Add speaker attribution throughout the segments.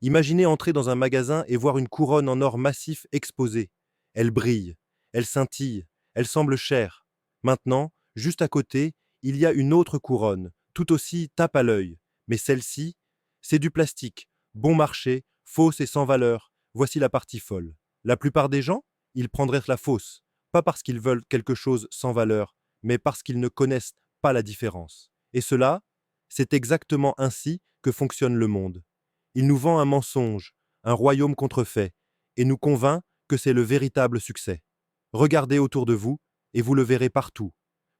Speaker 1: Imaginez entrer dans un magasin et voir une couronne en or massif exposée. Elle brille, elle scintille, elle semble chère. Maintenant, juste à côté, il y a une autre couronne, tout aussi tape à l'œil. Mais celle-ci, c'est du plastique, bon marché, fausse et sans valeur. Voici la partie folle. La plupart des gens, ils prendraient la fausse, pas parce qu'ils veulent quelque chose sans valeur, mais parce qu'ils ne connaissent pas la différence. Et cela, c'est exactement ainsi que fonctionne le monde. Il nous vend un mensonge, un royaume contrefait, et nous convainc que c'est le véritable succès. Regardez autour de vous, et vous le verrez partout.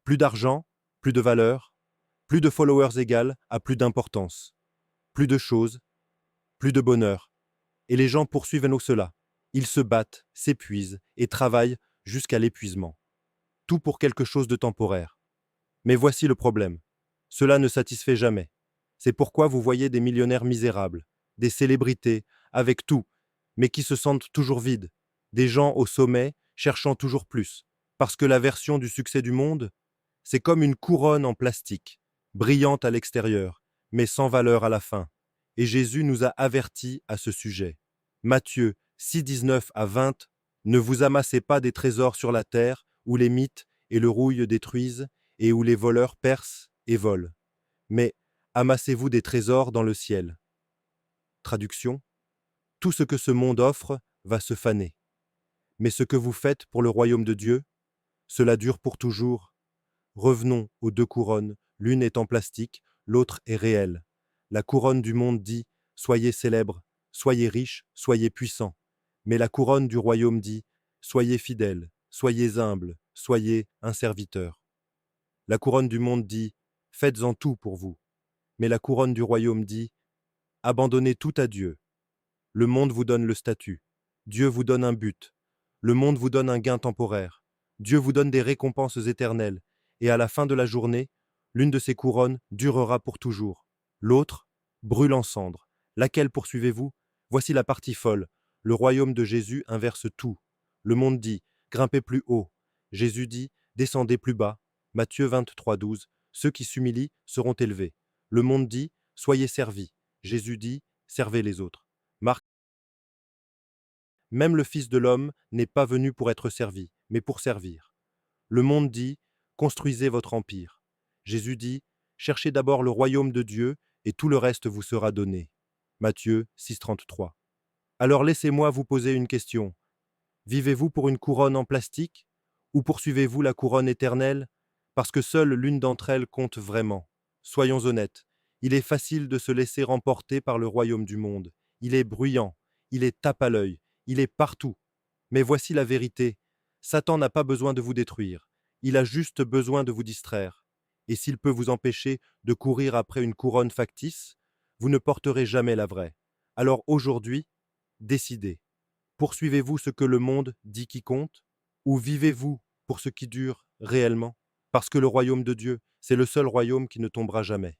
Speaker 1: Plus d'argent, plus de valeur, plus de followers égale à plus d'importance, plus de choses, plus de bonheur. Et les gens poursuivent cela. Ils se battent, s'épuisent et travaillent jusqu'à l'épuisement. Tout pour quelque chose de temporaire. Mais voici le problème. Cela ne satisfait jamais. C'est pourquoi vous voyez des millionnaires misérables, des célébrités, avec tout, mais qui se sentent toujours vides, des gens au sommet cherchant toujours plus, parce que la version du succès du monde, c'est comme une couronne en plastique, brillante à l'extérieur, mais sans valeur à la fin. Et Jésus nous a avertis à ce sujet. Matthieu 6, 19 à 20, ne vous amassez pas des trésors sur la terre, où les mythes et le rouille détruisent, et où les voleurs percent et volent. Mais amassez-vous des trésors dans le ciel. Traduction. Tout ce que ce monde offre va se faner. Mais ce que vous faites pour le royaume de Dieu, cela dure pour toujours. Revenons aux deux couronnes, l'une est en plastique, l'autre est réelle. La couronne du monde dit « Soyez célèbres, soyez riches, soyez puissants ». Mais la couronne du royaume dit « Soyez fidèles, soyez humbles, soyez un serviteur ». La couronne du monde dit « Faites-en tout pour vous ». Mais la couronne du royaume dit « Abandonnez tout à Dieu. Le monde vous donne le statut. Dieu vous donne un but. Le monde vous donne un gain temporaire. Dieu vous donne des récompenses éternelles. Et à la fin de la journée, l'une de ces couronnes durera pour toujours. L'autre brûle en cendres. Laquelle poursuivez-vous? Voici la partie folle. Le royaume de Jésus inverse tout. Le monde dit, grimpez plus haut. Jésus dit, descendez plus bas. Matthieu 23, 12. Ceux qui s'humilient seront élevés. Le monde dit, soyez servis. Jésus dit, servez les autres. Marc. Même le Fils de l'homme n'est pas venu pour être servi, mais pour servir. Le monde dit, construisez votre empire. Jésus dit, cherchez d'abord le royaume de Dieu et tout le reste vous sera donné. Matthieu 6,33. Alors laissez-moi vous poser une question. Vivez-vous pour une couronne en plastique ou poursuivez-vous la couronne éternelle parce que seule l'une d'entre elles compte vraiment? Soyons honnêtes, il est facile de se laisser remporter par le royaume du monde. Il est bruyant, il est tape à l'œil, il est partout. Mais voici la vérité. Satan n'a pas besoin de vous détruire. Il a juste besoin de vous distraire. Et s'il peut vous empêcher de courir après une couronne factice, vous ne porterez jamais la vraie. Alors aujourd'hui, décidez. Poursuivez-vous ce que le monde dit qui compte, ou vivez-vous pour ce qui dure réellement? Parce que le royaume de Dieu, c'est le seul royaume qui ne tombera jamais.